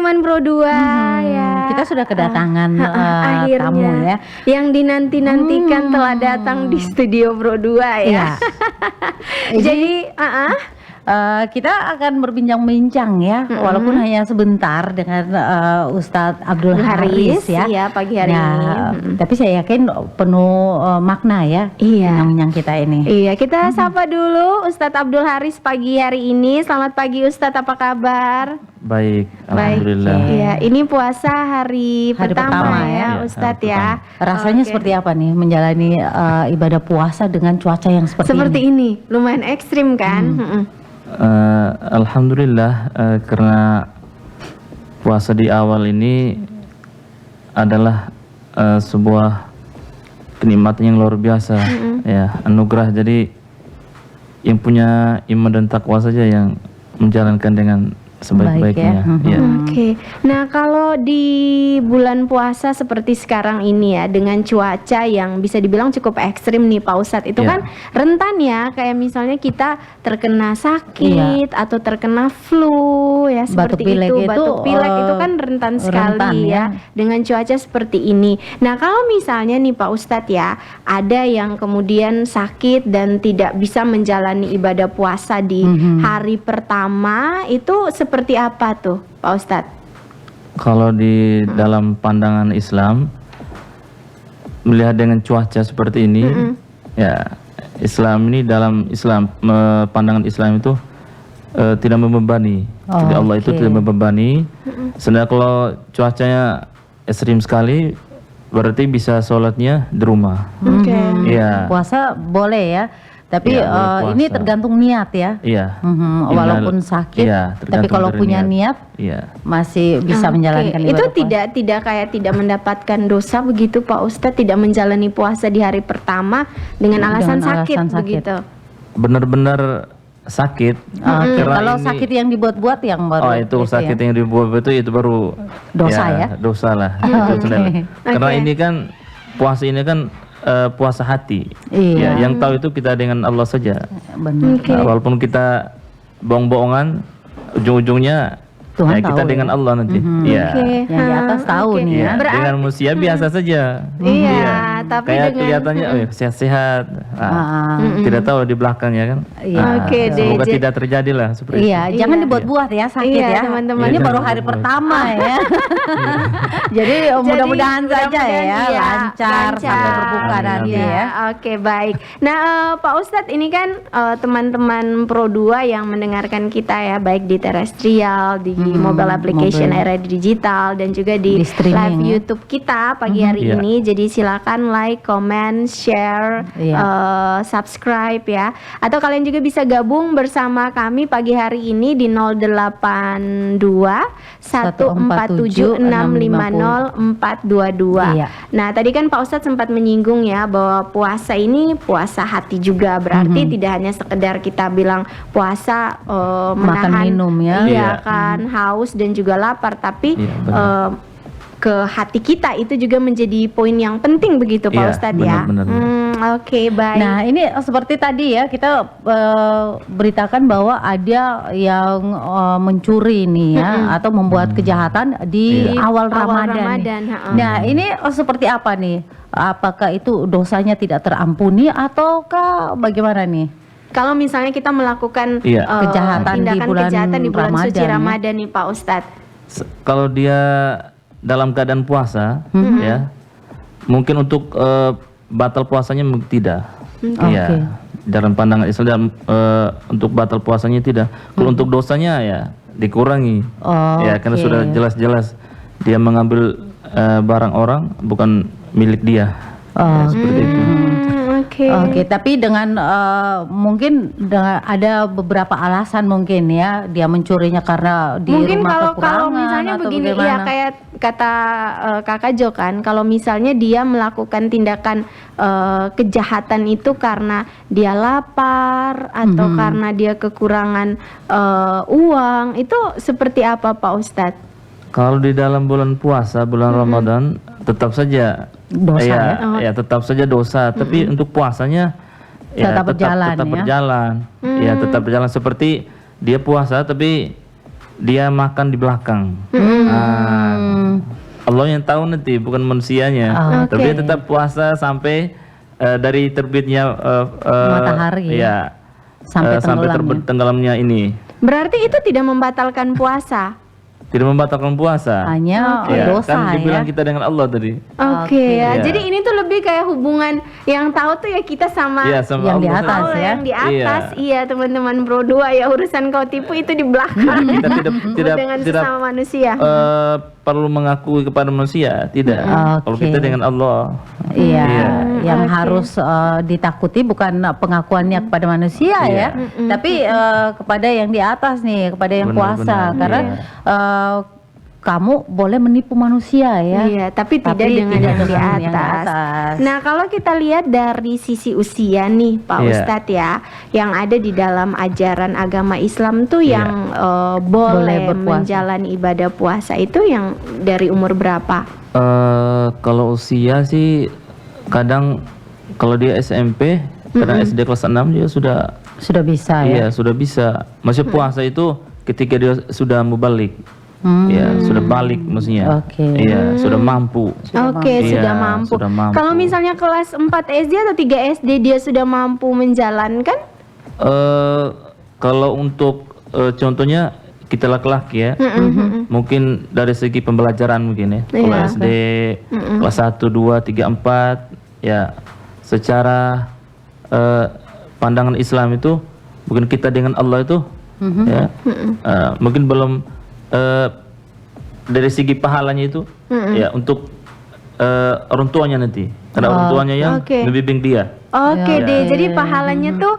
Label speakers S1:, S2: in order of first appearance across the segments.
S1: teman-teman Pro 2 ya.
S2: Kita sudah kedatangan
S1: akhirnya
S2: tamu ya.
S1: Yang dinanti-nantikan telah datang di studio Pro 2 ya. Jadi
S2: kita akan berbincang-bincang ya, walaupun hanya sebentar dengan Ustadz Abdul Haris ya.
S1: Iya, pagi hari ini.
S2: Tapi saya yakin penuh makna ya, bincang kita ini.
S1: Iya, kita sapa dulu Ustadz Abdul Haris pagi hari ini. Selamat pagi Ustadz, apa kabar?
S3: Baik, alhamdulillah.
S1: Iya, ini puasa hari pertama ya, Ustadz ya.
S2: Rasanya seperti apa nih menjalani ibadah puasa dengan cuaca yang seperti
S1: ini? Lumayan ekstrim kan?
S3: Alhamdulillah, karena puasa di awal ini adalah sebuah kenikmatan yang luar biasa, ya, anugerah. Jadi yang punya iman dan takwa saja yang menjalankan dengan sebaik-baiknya.
S1: Oke. Nah, kalau di bulan puasa seperti sekarang ini ya, dengan cuaca yang bisa dibilang cukup ekstrim nih Pak Ustadz, itu kan rentan ya, kayak misalnya kita terkena sakit atau terkena flu ya, seperti itu. Batuk pilek itu kan rentan sekali ya dengan cuaca seperti ini. Nah, kalau misalnya nih Pak Ustadz ya, ada yang kemudian sakit dan tidak bisa menjalani ibadah puasa di hari pertama, itu seperti apa tuh Pak Ustadz?
S3: Kalau di dalam pandangan Islam, melihat dengan cuaca seperti ini, ya, Islam ini, dalam Islam, pandangan Islam itu tidak membebani. Jadi Allah itu tidak membebani. Sedangkan kalau cuacanya ekstrim sekali, berarti bisa sholatnya di rumah.
S2: Puasa boleh ya. Tapi ini tergantung niat ya. Walaupun sakit, tapi kalau punya niat, masih bisa menjalankan ibadah.
S1: Itu tidak kayak tidak mendapatkan dosa begitu Pak Ustadz, tidak menjalani puasa di hari pertama dengan alasan sakit begitu.
S3: Benar-benar sakit.
S2: Kalau sakit yang dibuat-buat yang baru.
S3: Itu sakit yang dibuat itu baru
S2: dosa ya.
S3: Dosa lah. Karena ini kan puasa ini kan puasa hati. Ya, yang tahu itu kita dengan Allah saja.
S2: Benar.
S3: Walaupun kita bohong-bohongan, ujung-ujungnya
S2: Tuhan
S3: kita
S2: tahu
S3: dengan Allah nanti.
S2: Yang di atas tahu nih ya.
S3: Dengan manusia biasa saja.
S1: Tapi
S3: kayak
S1: dengan
S3: kelihatannya sehat-sehat. Tidak tahu di belakangnya kan. Semoga tidak terjadi lah seperti itu.
S2: Jangan dibuat-buat ya sakit ya.
S1: Teman-teman.
S2: Ini baru hari pertama ya. Jadi mudah-mudahan saja ya lancar sampai berbuka nanti ya.
S1: Oke, baik. Nah, Pak Ustadz, ini kan teman-teman Pro 2 yang mendengarkan kita ya, baik di terestrial, di mobile application era digital, dan juga di live YouTube kita pagi hari ini. Jadi silakan like, comment, share, subscribe ya. Atau kalian juga bisa gabung bersama kami pagi hari ini di 082 147 650 422. Nah, tadi kan Pak Ustadz sempat menyinggung ya bahwa puasa ini puasa hati juga, berarti tidak hanya sekedar kita bilang puasa menahan
S2: minum ya.
S1: haus dan juga lapar, tapi ke hati kita itu juga menjadi poin yang penting begitu Pak Ustadz ya. Oke, baik.
S2: Nah, ini seperti tadi ya kita beritakan bahwa ada yang mencuri nih ya, atau membuat kejahatan di awal Ramadan. Nah, ini seperti apa nih? Apakah itu dosanya tidak terampuni ataukah bagaimana nih?
S1: Kalau misalnya kita melakukan
S2: kejahatan di bulan
S1: suci Ramadan nih Pak Ustadz.
S3: Kalau dia dalam keadaan puasa, ya, mungkin untuk batal puasanya tidak. Dalam pandangan Islam untuk batal puasanya tidak. Kalau untuk dosanya ya dikurangi. Karena sudah jelas-jelas dia mengambil barang orang bukan milik dia. Seperti itu.
S2: Oke, tapi dengan mungkin ada beberapa alasan mungkin ya dia mencurinya karena di
S1: mungkin
S2: rumah kekurangan.
S1: Kalau misalnya
S2: atau
S1: begini
S2: bagaimana?
S1: ya, kayak kata Kakak Jo kan, kalau misalnya dia melakukan tindakan kejahatan itu karena dia lapar atau karena dia kekurangan uang, itu seperti apa Pak Ustadz?
S3: Kalau di dalam bulan puasa, bulan Ramadan, tetap saja
S2: dosa
S3: tetap saja dosa. Tapi untuk puasanya
S2: tetap berjalan.
S3: Tetap berjalan seperti dia puasa tapi dia makan di belakang. Allah yang tahu nanti, bukan manusianya. Tapi dia tetap puasa sampai dari terbitnya
S2: matahari.
S3: Ya,
S2: sampai
S3: tenggelamnya ini.
S1: Berarti itu tidak membatalkan puasa.
S3: Tidak membatalkan puasa.
S2: Hanya dosa
S3: kan dibilang
S2: ya.
S3: kita dengan Allah tadi.
S1: Oke ya.
S3: Iya.
S1: Jadi ini tuh lebih kayak hubungan yang tahu tuh ya kita sama
S3: Iya, sama
S2: yang di
S3: Allah.
S2: atas
S1: Allah
S2: ya.
S1: yang di atas. Iya, teman-teman bro 2 ya, urusan kau tipu itu di belakang.
S3: Kita tidak
S1: dengan sesama manusia.
S3: perlu mengakui kepada manusia, tidak. Kalau kita dengan Allah.
S2: Iya, yang harus ditakuti bukan pengakuannya kepada manusia ya, tapi kepada yang di atas nih, kepada yang puasa. Karena kamu boleh menipu manusia ya.
S1: Iya, tapi tidak dengan yang di
S2: yang di
S1: atas.
S2: atas.
S1: Nah, kalau kita lihat dari sisi usia nih, Pak Ustadz ya, yang ada di dalam ajaran agama Islam tuh yang boleh menjalani ibadah puasa itu yang dari umur berapa?
S3: Kalau usia sih kadang kalau dia SMP, kadang SD kelas 6 dia
S2: sudah bisa ya.
S3: Iya, sudah bisa. Maksudnya puasa itu ketika dia sudah mubalik. Ya, sudah balik maksudnya. Iya, sudah mampu.
S1: Oke, sudah mampu. Kalau misalnya kelas 4 SD atau 3 SD dia sudah mampu menjalankan?
S3: Kalau untuk contohnya kita laki-laki ya, mungkin dari segi pembelajaran mungkin ya. Kalau SD kelas 1, 2, 3, 4 ya, secara pandangan Islam itu bukan kita dengan Allah itu ya, mungkin belum dari segi pahalanya itu ya untuk orang tuanya nanti, karena orang tuanya yang membimbing dia.
S1: Oke deh, jadi pahalanya tuh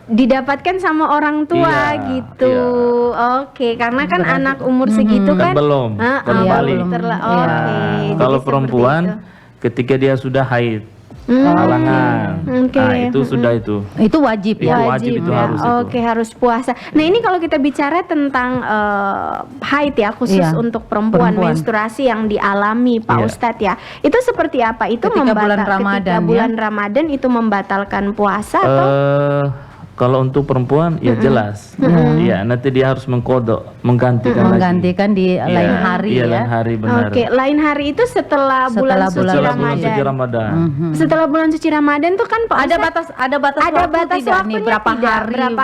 S1: didapatkan sama orang tua gitu. Oke, karena kan anak umur segitu kan
S3: belum balik. Kalau perempuan ketika dia sudah haid, halangan, nah itu sudah itu
S2: wajib ya.
S3: Wajib itu harus.
S1: Oke, harus puasa. Nah ini kalau kita bicara tentang haid ya, khusus untuk perempuan, menstruasi yang dialami Pak Ustadz ya, itu seperti apa? Itu
S2: ketika bulan
S1: Ramadan itu membatalkan puasa atau?
S3: Kalau untuk perempuan ya jelas, ya nanti dia harus menggantikan
S2: di lain hari ya.
S3: Lain hari, benar.
S1: Oke, lain hari itu setelah bulan suci Ramadan. Setelah bulan suci Ramadan tuh kan Pak Ustadz,
S2: ada batas
S1: waktunya
S2: nih, berapa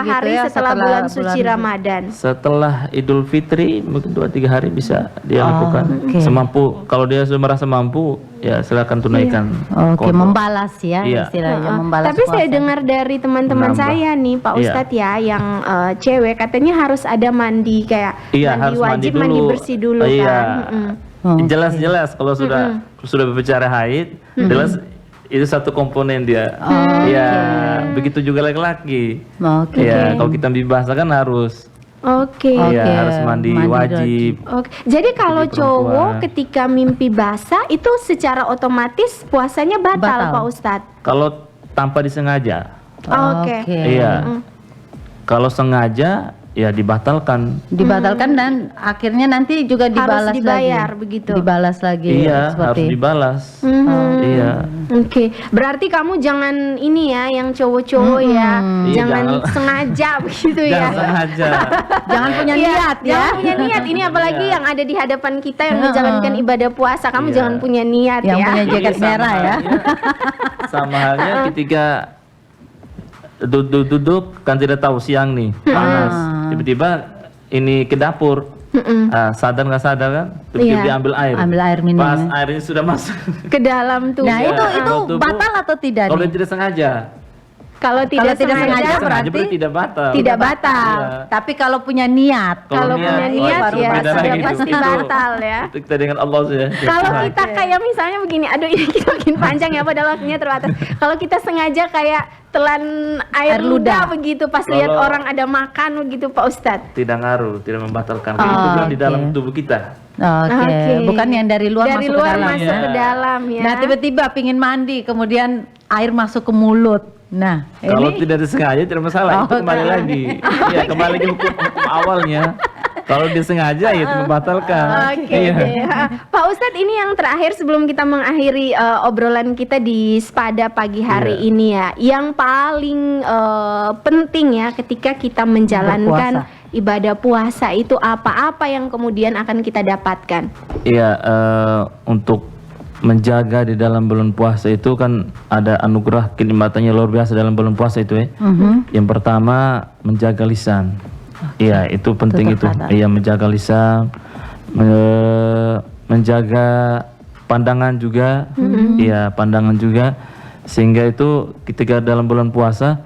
S2: hari
S1: gitu ya, setelah bulan suci Ramadan.
S3: Setelah Idul Fitri mungkin 2-3 hari bisa dia lakukan. Semampu, kalau dia sudah merasa mampu ya silakan tunaikan.
S2: Membalas ya istilahnya, membalas.
S1: Tapi saya dengar dari teman-teman saya nih Pak Ustadz ya, yang cewek katanya harus ada mandi kayak mandi wajib, mandi bersih dulu kan.
S3: Jelas-jelas kalau sudah berbicara haid, jelas itu satu komponen dia. Ya, begitu juga laki-laki. Ya, kalau kita dibahasakan harus. Harus mandi wajib.
S1: Jadi kalau cowok ketika mimpi basah itu secara otomatis puasanya batal. Pak Ustadz.
S3: Kalau tanpa disengaja.
S1: Iya.
S3: Kalau sengaja ya dibatalkan
S2: dan akhirnya nanti juga dibalas,
S1: harus dibayar lagi. Begitu.
S2: Dibalas lagi.
S3: Iya, harus dibalas. Iya.
S1: Oke, berarti kamu jangan ini ya, yang cowok-cowok ya, jangan sengaja begitu ya.
S3: Jangan sengaja.
S2: Jangan punya niat ya.
S1: Jangan punya niat. Ini apalagi yang ada di hadapan kita yang menjalankan ibadah puasa, kamu jangan punya niat
S2: yang
S1: ya.
S2: punya jaket merah ya.
S3: Sama halnya ketika duduk kan tidak tahu siang nih panas, tiba-tiba ini ke dapur, sadar nggak sadar kan, tiba-tiba ambil air
S2: minum.
S3: Pas airnya sudah masuk
S1: ke dalam tubuh.
S2: Nah itu batal atau tidak?
S3: Kalau tidak sengaja.
S1: Kalau tidak sengaja
S3: berarti tidak batal.
S1: Tidak batal.
S2: Tapi kalau punya niat,
S1: punya niat ya sudah pasti batal ya.
S3: Itu kita dengan Allah saja.
S1: Kalau kita kayak misalnya begini, aduh ini kita makin panjang ya padahal waktunya terbatas. Kalau kita sengaja kayak telan air ludah begitu pas lihat orang ada makan begitu Pak Ustadz.
S3: Tidak ngaruh, tidak membatalkan. Itu kan di dalam tubuh kita.
S2: Bukan yang dari luar
S1: masuk ke dalam ya.
S2: Nah tiba-tiba pingin mandi kemudian air masuk ke mulut. Nah,
S3: kalau tidak disengaja tidak masalah, itu kembali lagi. Ya, kembali ke hukum awalnya. Kalau disengaja ya itu membatalkan.
S1: Pak Ustadz, ini yang terakhir sebelum kita mengakhiri obrolan kita di Spada pagi hari ini ya, yang paling penting ya ketika kita menjalankan ibadah puasa itu apa yang kemudian akan kita dapatkan?
S3: Iya, untuk menjaga di dalam bulan puasa itu kan ada anugerah kenikmatannya luar biasa dalam bulan puasa itu ya. Yang pertama menjaga lisan. Iya, itu penting itu. Iya, menjaga lisan, menjaga pandangan juga. Iya, pandangan juga. Sehingga itu ketika dalam bulan puasa,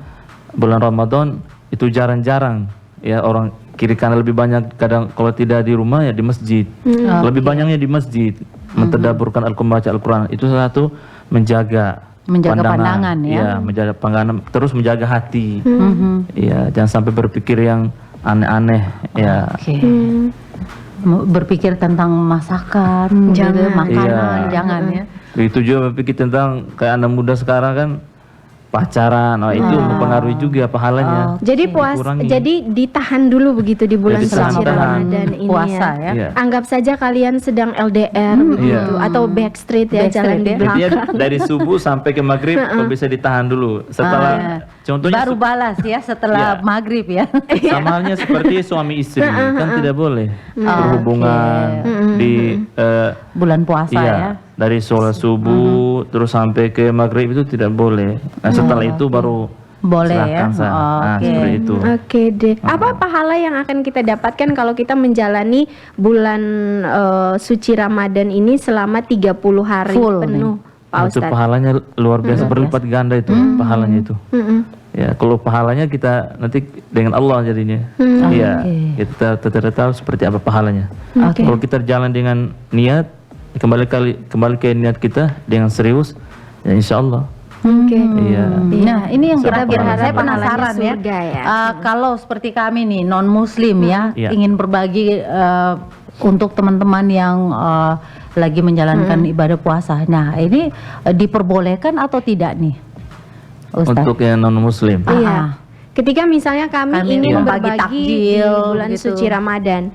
S3: bulan Ramadan itu jarang-jarang ya orang kiri kanan lebih banyak kadang kalau tidak di rumah ya di masjid. Lebih banyaknya di masjid mentadabburkan baca Al-Qur'an. Itu salah satu menjaga
S2: pandangan ya.
S3: Iya, menjaga pandangan, terus menjaga hati. Iya, jangan sampai berpikir yang aneh-aneh ya.
S2: Berpikir tentang masakan, makanan, jangan ya.
S3: Begitu juga berpikir tentang kayak anak muda sekarang kan pacaran, itu mempengaruhi juga pahalanya.
S1: Jadi jadi ditahan dulu begitu di bulan suci Ramadan ini
S2: puasa ya.
S1: Anggap saja kalian sedang LDR begitu atau backstreet ya, jalan di belakang.
S3: Dari subuh sampai ke maghrib bisa ditahan dulu. Setelah contohnya
S2: baru balas ya setelah maghrib ya.
S3: Sama halnya seperti suami istri kan tidak boleh berhubungan di
S2: bulan puasa ya.
S3: Dari sholat subuh terus sampai ke maghrib itu tidak boleh. Nah setelah itu baru
S2: boleh ya.
S3: Seperti itu.
S1: Oke deh. Apa pahala yang akan kita dapatkan kalau kita menjalani bulan suci Ramadan ini selama 30 hari penuh, Pak Ustadz?
S3: Itu pahalanya luar biasa, berlipat ganda itu pahalanya itu. Ya, kalau pahalanya kita nanti dengan Allah jadinya. Iya, kita tidak tahu seperti apa pahalanya. Kalau kita jalan dengan niat, kembali ke niat kita dengan serius, ya insya Allah. Iya.
S2: Nah, ini yang kita saya penasaran ya. Kalau seperti kami nih non Muslim ya, ingin berbagi untuk teman-teman yang lagi menjalankan ibadah puasa. Nah, ini diperbolehkan atau tidak nih, Ustaz?
S3: Untuk yang non Muslim.
S1: Iya. Ketika misalnya kami ingin berbagi takjil di bulan suci Ramadan.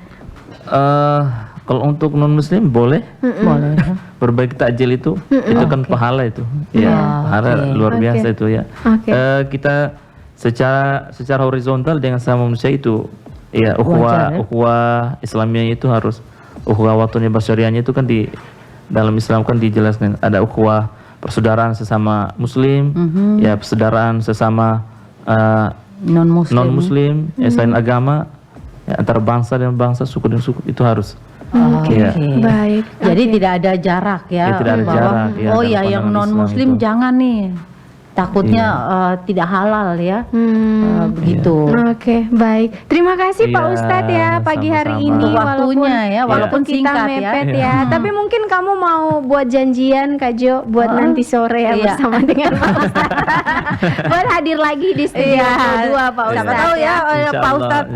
S3: Kalau untuk non Muslim boleh, boleh. Berbagi takjil itu kan pahala itu, ya pahala luar biasa itu ya. Kita secara horizontal dengan sama manusia itu, ya ukhuwah Islamiyah itu harus ukhuwah wataniyah basyariahnya itu kan di dalam Islam kan dijelaskan ada ukhuwah persaudaraan sesama Muslim, ya persaudaraan sesama non Muslim, selain agama, ya, antara bangsa dan bangsa, suku dan suku itu harus.
S1: Baik.
S2: Jadi tidak ada jarak ya.
S3: Tidak ada jarak.
S2: Ya, yang non Muslim jangan nih. Takutnya tidak halal ya. Begitu.
S1: Oke, baik. Terima kasih Pak Ustadz ya pagi hari ini
S2: waktunya
S1: walaupun kita mepet ya. Tapi mungkin kamu mau buat janjian Kak Jo buat nanti sore ya bersama dengan Pak Ustadz. Buat hadir lagi di studio 2 Pak Ustadz.
S2: Siapa tahu ya Pak Ustadz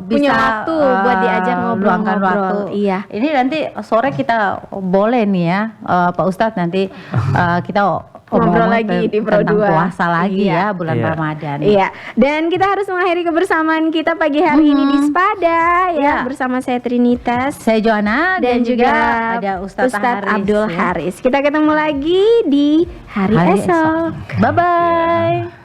S1: punya waktu buat diajak ngobrol-ngobrol. Iya.
S2: Ini nanti sore kita boleh nih ya Pak Ustadz nanti kita ngobrol lagi di Pro 2 puasa lagi ya bulan Ramadan.
S1: Iya. Dan kita harus mengakhiri kebersamaan kita pagi hari ini di Spada ya bersama saya Trinitas,
S2: saya Joanna dan juga ada Ustadz
S1: Abdul Haris. Kita ketemu lagi di hari esok.
S2: Bye bye.